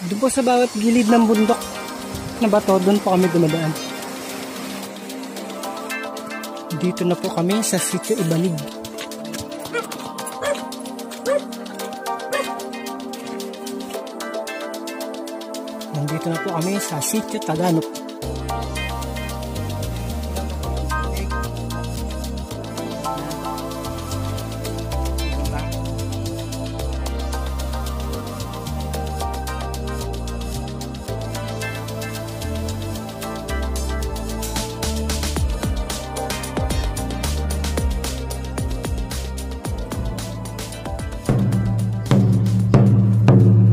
Doon po sa bawat gilid ng bundok na bato, doon po kami dumadaan. Dito na po kami sa Sitio Ibanig. Nandito na po kami sa Sitio Taganok.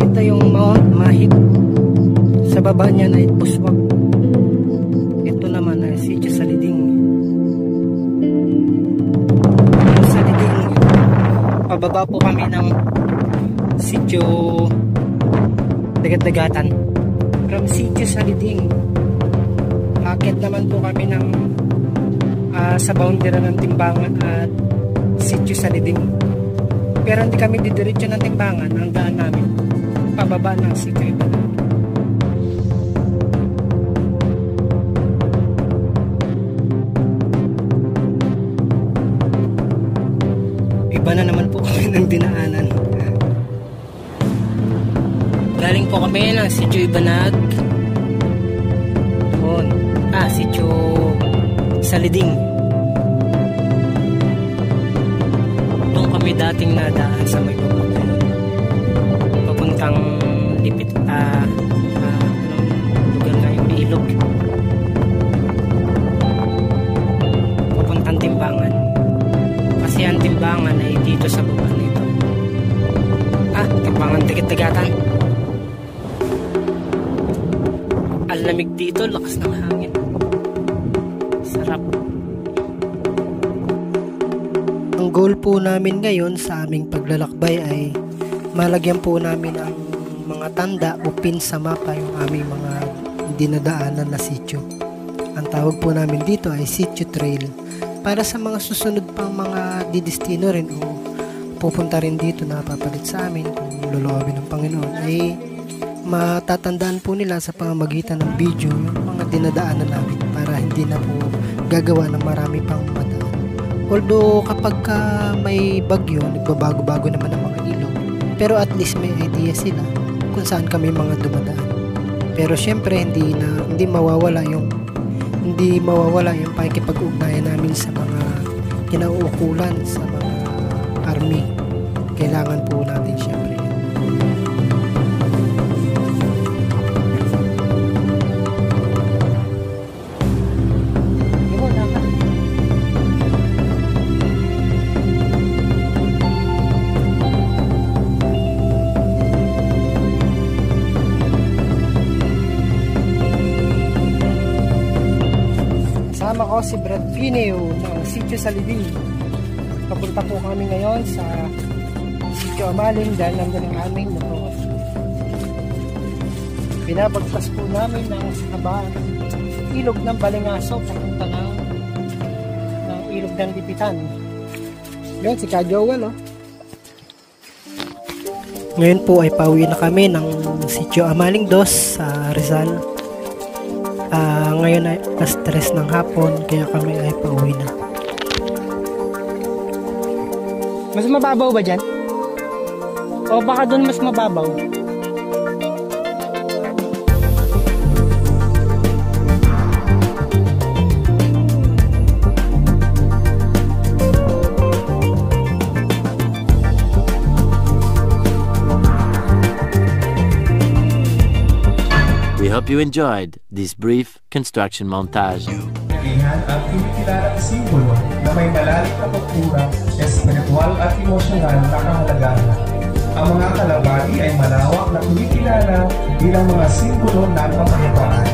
Ito yung Mount Mahig. Sa baba niyan ay Puswag. Ito naman ay Sitio Saliding. Yung Saliding, pababa po kami ng Sitio Dagat-Dagatan. From Sitio Saliding, akit naman po kami ng sa boundary ng Timbangan at Sitio Saliding. Pero hindi kami didiretso ng Timbangan. Ang daan namin pababa ng Sitio Ibanig. Iba na naman po kami ng dinaanan. Galing po kami ng Sitio Ibanag. Doon. Sitio Saliding. Doon kami dating nadaan sa may baba. Papuntang Lipit. Lugar nga yung Ilog. Papuntang Timbangan. Kasi ang Timbangan ay dito sa baba nito. Timbangan Dagat-Dagatan. Ang lamig dito, lakas ng hangin. Sarap. Ang goal po namin ngayon sa aming paglalakbay ay malagyan po namin ang mga tanda o pin sa mapa yung aming mga dinadaanan na sitio. Ang tawag po namin dito ay Sitio Trail. Para sa mga susunod pang mga didestino rin o pupunta rin dito na papalit sa amin kung lulawin ng Panginoon, ay matatandaan po nila sa pamamagitan ng video yung mga dinadaanan namin para hindi na po gagawa ng marami pang madaan. Although kapag may bagyo, nagbabago-bago naman ang mga ilog, pero at least may idea sila kung saan kami mga dumadaan. Pero syempre hindi mawawala yung pakikipag-ugnayan namin sa mga kinauukulan, sa mga army. Kailangan po natin syempre. Kasama ko si Brad Pineo ng Sitio Saliding. Papunta po kami ngayon sa Sitio Amaling dahil nandun ang aming motor. Pinabagtas po namin ng habaan ilog ng Balingaso papunta ng ilog ng Lipitan. Yan si Kajowa, no? Ngayon po ay pauwi na kami ng Sitio Amaling 2 sa Rizal. Ngayon ay alas 3 ng hapon, kaya kami ay pauwi na. Mas mababaw ba dyan? O baka doon mas mababaw? We hope you enjoyed this brief construction montage. Kaihan ang kinikilalang simbolo na may malalim na pagkura, espiritual at emosyonal na kahalagahan. Ang mga kalabari ay malawak na kinikilala bilang mga simbolo ng kapayapaan.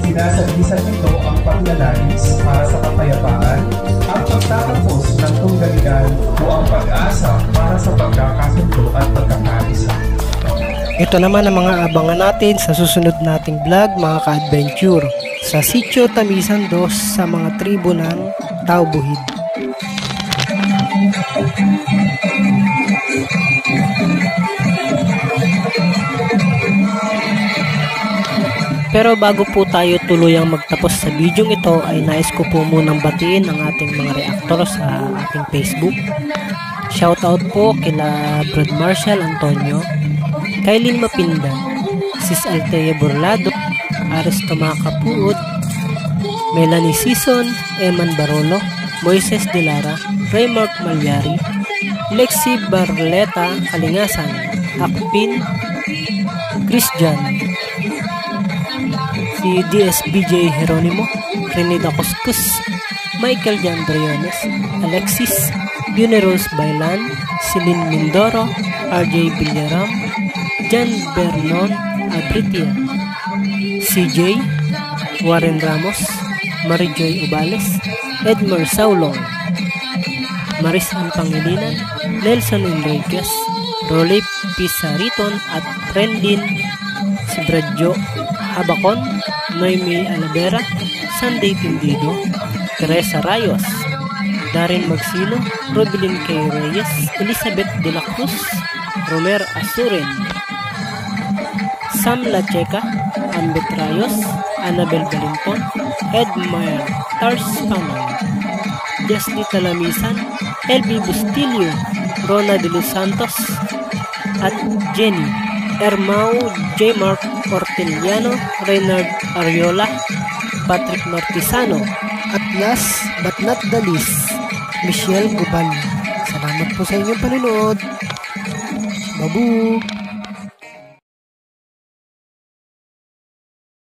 Sinasabisan nito ang paglalais para sa kapayapaan, ang pagtatapos ng tunggalian o ang pag-asa para sa pagkakasundo at pagkakaisa. Ito naman ang mga abangan natin sa susunod nating vlog, mga ka-adventure, sa Sitio Tamisan 2 sa mga tribo ng Tao Buhid. Pero bago po tayo tuluyang magtapos sa video ito ay nais ko po munang batiin ang ating mga reactor sa ating Facebook. Shoutout po kila Brad Marshall Antonio, Kailin Mapinda, Sis Altea Burlado, Aris Tomaca Puot, Melanie Sison, Eman Barolo, Moises De Lara, Raymark Malyari, Lexi Barleta Kalingasan, Akpin, Christian, si DSBJ Jeronimo, Renida Coscus, Michael Jan Briones, Alexis, Buneros Bailan, Celine Mindoro, RJ Villaram, Jan Bernon Abritia, CJ, Warren Ramos, Marijoy Ubales, Edmer Saulong, Marisan Pangilinan, Nelson Enriquez, Rolly Pizarriton at Trendin Sibradjo Habacon, Noemi Alavera, Sunday Tindido, Teresa Rayos, Darren Magsino, Robilin K. Reyes, Elizabeth De La Cruz, Romer Asuren, Sam Lacheca, Ambet Rayos, Annabel Balinton, Ed Meyer, Tars Panay, Jesly Talamisan, LB Bustilio, Rona De Los Santos, at Jenny, Ermau, J. Mark Orteliano, Reynard Ariola, Patrick Martisano, at last but not the least, Michelle Gubal. Salamat po sa inyong panonood. Babu!